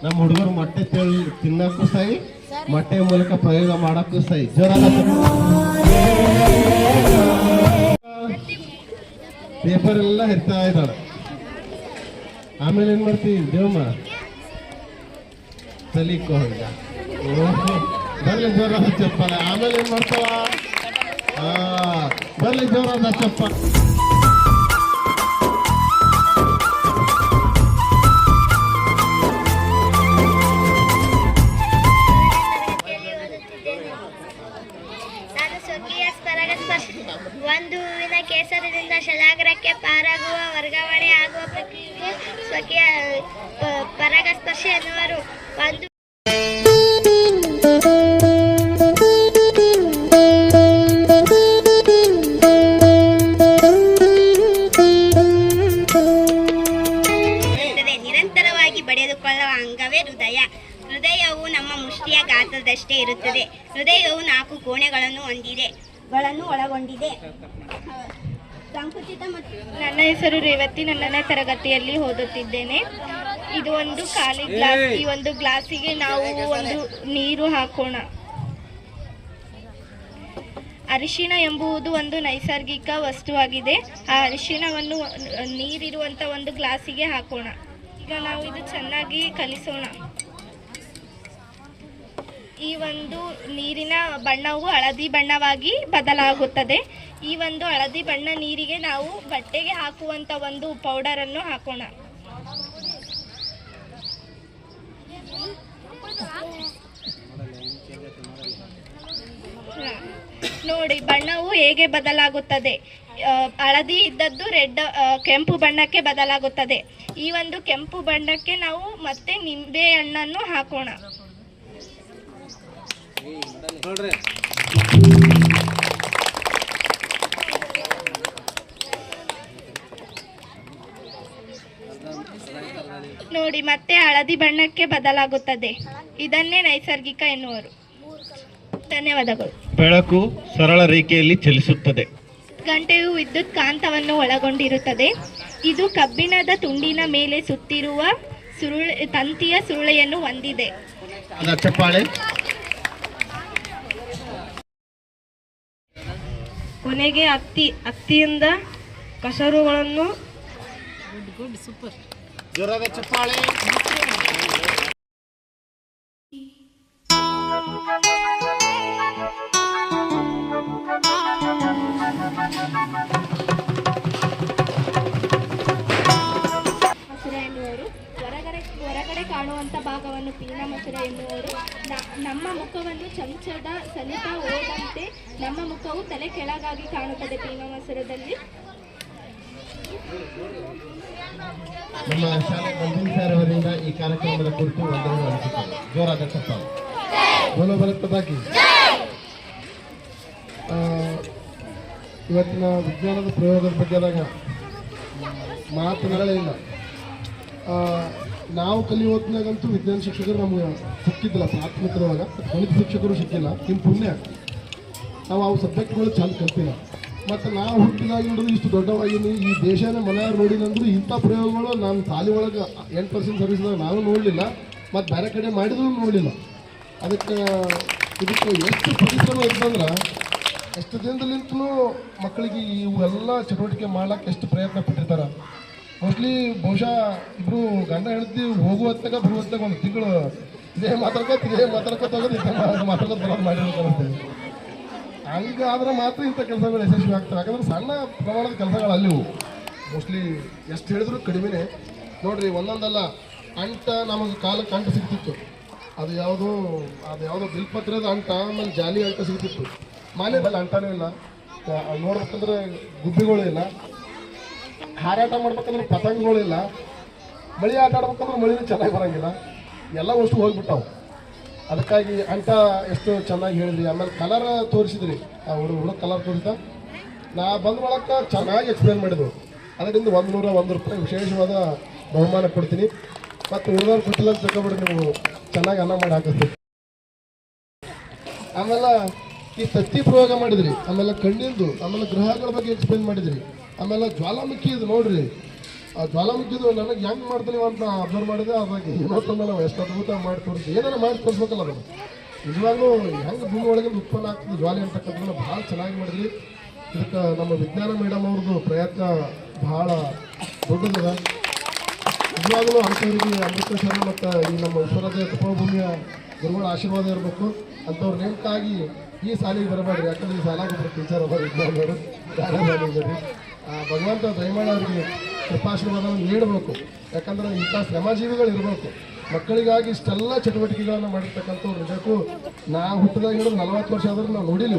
ನಮ್ಮ ಹುಡುಗರು ಮೊಟ್ಟೆ ತಿನ್ನಕ್ಕೂ ಸೈ, ಮೊಟ್ಟೆ ಮೂಲಕ ಪ್ರಯೋಗ ಮಾಡಕ್ಕೂ ಸೈ. ಜೋರಾದ ಪೇಪರ್ ಎಲ್ಲ ಇರ್ತಾ ಇದ್ದಾಳೆ. ಆಮೇಲೆ ಏನ್ ಮಾಡ್ತೀವಿ ದೇವಮ್ಮ ತಲಿಕೋ ಈಗ ಬರ್ಲಿ ಜೋರಾದ ಚಪ್ಪಲ. ಆಮೇಲೆ ಏನ್ ಮಾಡ್ತಾವ? ಬರ್ಲಿ ಜೋರಾದ ಚಪ್ಪಲ. ಒಂದು ಹೂವಿನ ಕೇಸರದಿಂದ ಶಲಾಗ್ರಕ್ಕೆ ಪಾರಾಗುವ ವರ್ಗಾವಣೆ ಆಗುವ ಪ್ರಕ್ರಿಯೆಗೆ ಸ್ವಕೀಯ ಪರಾಗಸ್ಪರ್ಶ ಎನ್ನುವರು. ಒಂದು ನಿರಂತರವಾಗಿ ಬಡಿದುಕೊಳ್ಳುವ ಅಂಗವೇ ಹೃದಯ. ಹೃದಯವು ನಮ್ಮ ಮುಷ್ಟಿಯ ಗಾತ್ರದಷ್ಟೇ ಇರುತ್ತದೆ. ಹೃದಯವು 4 ಕೋಣೆಗಳನ್ನು ಒಳಗೊಂಡಿದೆ. ಸಂಕುಚಿತ ಮತ್ತು ನನ್ನ ಹೆಸರು ರೇವತಿ. ನನ್ನ ತರಗತಿಯಲ್ಲಿ ಓದುತ್ತಿದ್ದೇನೆ. ಇದು ಒಂದು ಖಾಲಿ ಗ್ಲಾಸ್. ಈ ಒಂದು ಗ್ಲಾಸಿಗೆ ನಾವು ಒಂದು ನೀರು ಹಾಕೋಣ. ಅರಿಶಿಣ ಎಂಬುದು ಒಂದು ನೈಸರ್ಗಿಕ ವಸ್ತುವಾಗಿದೆ. ಆ ಅರಿಶಿಣವನ್ನು ನೀರಿರುವಂಥ ಒಂದು ಗ್ಲಾಸಿಗೆ ಹಾಕೋಣ. ಈಗ ನಾವು ಇದು ಚೆನ್ನಾಗಿ ಕಲಿಸೋಣ. ಈ ಒಂದು ನೀರಿನ ಬಣ್ಣವು ಹಳದಿ ಬಣ್ಣವಾಗಿ ಬದಲಾಗುತ್ತದೆ. ಈ ಒಂದು ಹಳದಿ ಬಣ್ಣ ನೀರಿಗೆ ನಾವು ಬಟ್ಟೆಗೆ ಹಾಕುವಂಥ ಒಂದು ಪೌಡರನ್ನು ಹಾಕೋಣ. ನೋಡಿ ಬಣ್ಣವು ಹೇಗೆ ಬದಲಾಗುತ್ತದೆ. ಹಳದಿ ಇದ್ದದ್ದು ಕೆಂಪು ಬಣ್ಣಕ್ಕೆ ಬದಲಾಗುತ್ತದೆ. ಈ ಒಂದು ಕೆಂಪು ಬಣ್ಣಕ್ಕೆ ನಾವು ಮತ್ತೆ ನಿಂಬೆ ಹಣ್ಣನ್ನು ಹಾಕೋಣ. ನೋಡಿ ಮತ್ತೆ ಹಳದಿ ಬಣ್ಣಕ್ಕೆ ಬದಲಾಗುತ್ತದೆ. ಇದನ್ನೇ ನೈಸರ್ಗಿಕ ಎನ್ನುವರು. ಧನ್ಯವಾದಗಳು. ಬೆಳಕು ಸರಳ ರೇಖೆಯಲ್ಲಿ ಚಲಿಸುತ್ತದೆ. ಗಂಟೆಯು ವಿದ್ಯುತ್ ಕಾಂತವನ್ನು ಒಳಗೊಂಡಿರುತ್ತದೆ. ಇದು ಕಬ್ಬಿಣದ ತುಂಡಿನ ಮೇಲೆ ಸುತ್ತಿರುವ ತಂತಿಯ ಸುರುಳೆಯನ್ನು ಹೊಂದಿದೆ. ಚಪ್ಪಾಳೆ. ಕೊನೆಗೆ ಹತ್ತಿಯಿಂದ ಕಸರುಗಳನ್ನು ಜೋರಾದ ಚಪ್ಪಾಳೆ. ಎನ್ನುವರು. ಹೊರಗಡೆ ಕಾಣುವಂಥ ಭಾಗವನ್ನು ಪೀನ ಮಸೂರ ಎನ್ನುವರು. ನಮ್ಮ ಮುಖವನ್ನು ಚಮಚದ ಸನಿಪ ಹೋದಂತೆ ನಮ್ಮ ಮುಖವು ತಲೆ ಕೆಳಗಾಗಿ ಕಾಣುತ್ತದೆ ಪೀನ ಮಸೂರದಲ್ಲಿ. ನಮ್ಮ ಶಾಲೆ ಮಂಜುನ್ ಸರ್ ಅವರಿಂದ ಈ ಕಾರ್ಯಕ್ರಮದ ಕುರಿತು ವಂದನೆ ಅನಿಸುತ್ತದೆ. ಜೋರಾದ ಚಪ್ಪಾಳೆ. ಬೋಲೋ ಭಾರತ್ ಮಾತಾ ಕಿ. ಇವತ್ತಿನ ವಿಜ್ಞಾನದ ಪ್ರಯೋಗದ ಬಗ್ಗೆ ಮಾತನಾಡಲೇ ಇಲ್ಲ. ನಾವು ಕಲಿಯೋದ್ನಾಗಂತೂ ವಿಜ್ಞಾನ ಶಿಕ್ಷಕರು ನಮ್ಗೆ ಸಿಕ್ಕಿದ್ದಿಲ್ಲ. ಪ್ರಾಥಮಿಕರವಾಗ ಗಣಿತ ಶಿಕ್ಷಕರು ಸಿಕ್ಕಿಲ್ಲ. ನಿಮ್ಮ ಪುಣ್ಯ ನಾವು ಅವು ಸಬ್ಜೆಕ್ಟ್ಗಳು ಚಂದ ಕಲ್ತಿಲ್ಲ. ಮತ್ತು ನಾವು ಹುಟ್ಟಿದಾಗಿ ನೋಡಿದ್ರೆ ಇಷ್ಟು ದೊಡ್ಡವಾಗಿನಿ ಈ ದೇಶನ ಮನೆಯವ್ರು ನೋಡಿನಂದ್ರು ಇಂಥ ಪ್ರಯೋಗಗಳು ನಾನು ಶಾಲೆ ಒಳಗೆ 8% ಸರ್ವಿಸ್ದಾಗ ನಾನು ನೋಡಲಿಲ್ಲ. ಮತ್ತು ಬೇರೆ ಕಡೆ ಮಾಡಿದ್ರು ನೋಡಲಿಲ್ಲ. ಇದಕ್ಕೆ ಎಷ್ಟು ಪರಿಶ್ರಮ ಇತ್ತಂದ್ರೆ ಎಷ್ಟು ದಿನದಲ್ಲಿಂತಲೂ ಮಕ್ಕಳಿಗೆ ಇವೆಲ್ಲ ಚಟುವಟಿಕೆ ಮಾಡ್ಲಿಕ್ಕೆ ಎಷ್ಟು ಪ್ರಯತ್ನ ಪಟ್ಟಿರ್ತಾರೆ. ಮೋಸ್ಟ್ಲಿ ಬಹುಶಃ ಇಬ್ಬರು ಗಂಡ ಹೆಂಡತಿ ಹೋಗುವತ್ತಾಗ ಬರುವತ್ತಾಗ ಒಂದು ತಿಂಗಳು ಇದೇ ಮಾತಾಡ್ಕೋತ ಹೋಗೋದು ಮಾತಾಡ್ಕೋತ ಬರೋದು ಮಾಡಿರ್ತಾರೆ. ಹಂಗಾದ್ರೆ ಮಾತ್ರ ಇಂಥ ಕೆಲಸಗಳು ಯಶಸ್ವಿ ಆಗ್ತವೆ. ಯಾಕಂದ್ರೆ ಸಣ್ಣ ಪ್ರಮಾಣದ ಕೆಲಸಗಳು ಅಲ್ಲಿವು ಮೋಸ್ಟ್ಲಿ ಎಷ್ಟು ಹೇಳಿದ್ರು ಕಡಿಮೆನೇ. ನೋಡ್ರಿ ಒಂದೊಂದಲ್ಲ ಅಂಟ ನಮಗೆ ಕಾಲಕ್ಕೆ ಅಂಟ ಸಿಗ್ತಿತ್ತು. ಅದು ಯಾವುದೋ ಬಿಲ್ಪತ್ರದ ಅಂಟ, ಆಮೇಲೆ ಜಾಲಿ ಅಂಟ ಸಿಗ್ತಿತ್ತು. ಮಾಲೆದಲ್ಲಿ ಅಂಟನೂ ಇಲ್ಲ. ನೋಡ್ಬೇಕಂದ್ರೆ ಗುಬ್ಬಿಗಳು ಇಲ್ಲ. ಹಾರಾಟ ಮಾಡ್ಬೇಕಂದ್ರೆ ಪತಂಗಗಳಿಲ್ಲ. ಮಳೆ ಆಟ ಆಡ್ಬೇಕಂದ್ರೆ ಮಳೆನೂ ಚೆನ್ನಾಗಿ ಬರೋಂಗಿಲ್ಲ. ಎಲ್ಲ ವಸ್ತು ಹೋಗ್ಬಿಟ್ಟಾವು. ಅದಕ್ಕಾಗಿ ಅಂಟ ಎಷ್ಟು ಚೆನ್ನಾಗಿ ಹೇಳಿದ್ರಿ. ಆಮೇಲೆ ಕಲರ್ ತೋರಿಸಿದ್ರಿ. ಆ ಹುಡುಗ ಕಲರ್ ತೋರಿಸ್ತಾ ನಾ ಬಂದ ಒಳಕ್ಕೆ ಚೆನ್ನಾಗಿ ಎಕ್ಸ್ಪ್ಲೇನ್ ಮಾಡಿದ್ರು. ಅದರಿಂದ 101 ರೂಪಾಯಿ ವಿಶೇಷವಾದ ಬಹುಮಾನ ಕೊಡ್ತೀನಿ. ಮತ್ತು ಹುಡುಗರು ಕೊಟ್ಟಿಲ್ಲ ಅಂತ ತಿಳ್ಕೊಬಿಡ್ರಿ, ನೀವು ಚೆನ್ನಾಗಿ ಅನ್ನ ಮಾಡಿ ಹಾಕಿಸ್ತೀವಿ. ಆಮೇಲೆ ಈ ತತ್ತಿ ಪ್ರಯೋಗ ಮಾಡಿದ್ರಿ. ಆಮೇಲೆ ಕಣ್ಣಿಂದು, ಆಮೇಲೆ ಗ್ರಹಗಳ ಬಗ್ಗೆ ಎಕ್ಸ್ಪ್ಲೇನ್ ಮಾಡಿದ್ರಿ. ಆಮೇಲೆ ಜ್ವಾಲಾಮುಖಿ ಇದು ನೋಡ್ರಿ, ಆ ಜ್ವಾಲಾಮುಖಿದು ನನಗೆ ಹೆಂಗೆ ಮಾಡ್ತೀನಿ ಅಂತ ಅಬ್ಸರ್ವ್ ಮಾಡಿದೆ. ಅದಾಗ ಏನಂತಂದ್ರೆ ನಾವು ಎಷ್ಟು ಅದ್ಭುತ ಮಾಡಿ ತೋರಿಸಿ, ಏನಾರ ಮಾಡಿ ತೋರಿಸ್ಬೇಕಲ್ಲ ಅದನ್ನು. ನಿಜವಾಗ್ಲೂ ಹೆಂಗೆ ಭೂಮಿ ಒಳಗಿಂದ ಉತ್ಪನ್ನ ಆಗ್ತದೆ ಜ್ವಾಲೆ ಅಂತಕ್ಕಂಥದ್ದನ್ನು ಭಾಳ ಚೆನ್ನಾಗಿ ಮಾಡಿದ್ವಿ. ಇದಕ್ಕೆ ನಮ್ಮ ವಿಜ್ಞಾನ ಮೇಡಮ್ ಅವ್ರದ್ದು ಪ್ರಯತ್ನ ಭಾಳ ದೊಡ್ಡದಿದೆ. ನಿಜವಾಗ್ಲೂ ಅಂಥವ್ರಿಗೆ ಅಮೃತ ಸರ್ ಮತ್ತು ಈ ನಮ್ಮ ವಿಶ್ವರಾಜ್ಯ ತಪೋಭೂಮಿಯ ಗುರುಗಳ ಆಶೀರ್ವಾದ ಇರಬೇಕು. ಅಂಥವ್ರು ನೇಮಕಾಗಿ ಈ ಸಾಲಿಗೆ ಬರಬೇಡ್ರಿ, ಯಾಕಂದ್ರೆ ಈ ಸಾಲಾಗ ಒಬ್ಬರು ಟೀಚರ್ ಅದ ವಿಜ್ಞಾನವರು ಯಾರು ಭಗವಂತ ದಯಮಾಡಿ ಅವರಿಗೆ ಕೃಪಾಶೀರ್ವಾದವನ್ನು ನೀಡಬೇಕು. ಯಾಕಂದ್ರೆ ಇಂಥ ಶ್ರಮಜೀವಿಗಳು ಇರಬೇಕು. ಮಕ್ಕಳಿಗಾಗಿ ಇಷ್ಟೆಲ್ಲ ಚಟುವಟಿಕೆಗಳನ್ನು ಮಾಡಿರ್ತಕ್ಕಂಥವ್ರು ನಿಜಕ್ಕೂ ನಾವು ಹುಟ್ಟಿದಾಗ ಹಿಡಿದು 40 ವರ್ಷ ಆದರೂ ನಾವು ನೋಡಿಲ್ಲ,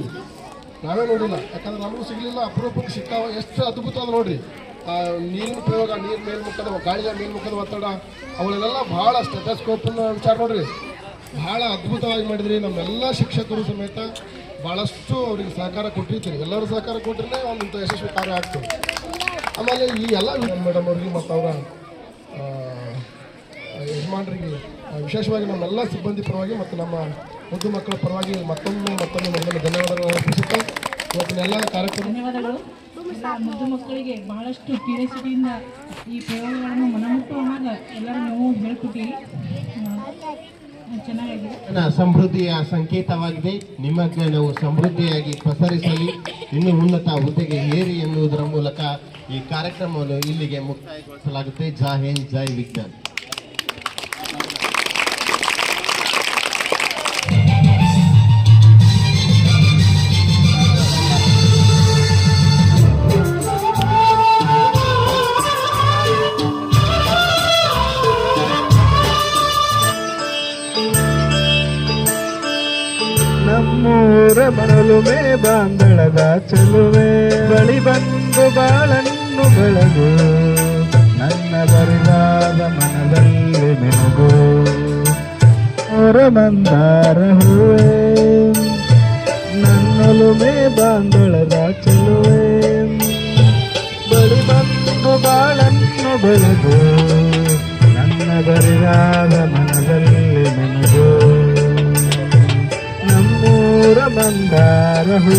ನಾವೇ ನೋಡಿಲ್ಲ. ಯಾಕಂದ್ರೆ ನಮಗೂ ಸಿಗಲಿಲ್ಲ, ಅಪರೂಪಕ್ಕೆ ಸಿಕ್ಕಾವ. ಎಷ್ಟು ಅದ್ಭುತ ಅದ ನೋಡ್ರಿ. ನೀರಿನ ಪ್ರಯೋಗ, ನೀರು ಮೇಲ್ಮುಖದ ಗಾಳಿಯ ಮೇಲ್ಮುಖದ ಒತ್ತಡ ಅವುಗಳೆಲ್ಲ ಭಾಳ ಸ್ಟೆಥೋಸ್ಕೋಪ್ನ ವಿಚಾರ ನೋಡ್ರಿ, ಭಾಳ ಅದ್ಭುತವಾಗಿ ಮಾಡಿದ್ರಿ. ನಮ್ಮೆಲ್ಲ ಶಿಕ್ಷಕರು ಸಮೇತ ಭಾಳಷ್ಟು ಅವ್ರಿಗೆ ಸಹಕಾರ ಕೊಟ್ಟಿರ್ತೀರಿ. ಎಲ್ಲರೂ ಸಹಕಾರ ಕೊಟ್ಟರೆ ಒಂದು ಯಶಸ್ವಿ ಕಾರ್ಯ ಆಗ್ತದೆ. ಆಮೇಲೆ ಈ ಎಲ್ಲ ಮೇಡಮ್ ಅವ್ರಿಗೆ ಮತ್ತು ಅವರ ಯಜಮಾನರಿಗೆ ವಿಶೇಷವಾಗಿ ನಮ್ಮೆಲ್ಲ ಸಿಬ್ಬಂದಿ ಪರವಾಗಿ ಮತ್ತು ನಮ್ಮ ಮುದ್ದು ಮಕ್ಕಳ ಪರವಾಗಿ ಮತ್ತೊಮ್ಮೆ ಮೊದಲು ಧನ್ಯವಾದಗಳನ್ನು ಅರ್ಪಿಸುತ್ತಾ ಇವತ್ತಿನ ಎಲ್ಲ ಕಾರ್ಯಕ್ರಮ ಧನ್ಯವಾದಗಳು. ಎಲ್ಲ ಮುದ್ದು ಮಕ್ಕಳಿಗೆ ಬಹಳಷ್ಟು ಕ್ಯೂರಿಯಾಸಿಟಿಯಿಂದ ಈ ಪ್ರಯೋಗಗಳನ್ನು ಮನಮುಟ್ಟುವ ಹಾಗ ಎಲ್ಲರೂ ನೀವು ಹೇಳ್ಕೊಟ್ಟಿರಿ, ಚೆನ್ನಾಗಿದೆ. ಸಮೃದ್ಧಿಯ ಸಂಕೇತವಾಗಿದೆ. ನಿಮ್ಮ ಜ್ಞಾನವು ಸಮೃದ್ಧಿಯಾಗಿ ಪಸರಿಸಲಿ, ಇನ್ನೂ ಉನ್ನತ ಹುದ್ದೆಗೆ ಏರಿ ಎನ್ನುವುದರ ಮೂಲಕ ಈ ಕಾರ್ಯಕ್ರಮವನ್ನು ಇಲ್ಲಿಗೆ ಮುಕ್ತಾಯಗೊಳಿಸಲಾಗುತ್ತೆ. ಜೈ ಹಿಂದ್, ಜೈ ವಿಜ್ಞಾನ್. ನಮ್ಮೂರ ಮರಲುಮೆ ಬಾಂದಳದ ಚೆಲುವೆ, ಬಳಿ ಬಂದು ಬಾಳನ್ನು ಬೆಳಗು, ನನ್ನ ಬರಿದಾದ ಮನದಲ್ಲಿ ಮೆನುಗು. ಹೊರ ಮಂದಾರ ಹೂವೆ, ನನ್ನೊಲುಮೆ ಬಾಂದಳದ ಚೆಲುವೆ, ಬಳಿ ಬಂದು ಬಾಳನ್ನು ಬೆಳಗು, ನನ್ನ ಬರಿದಾದ ಮನದಲ್ಲಿ ಮೆನುಗು. ನಮ್ಮೂರ ಮಂದಾರ ಹೂ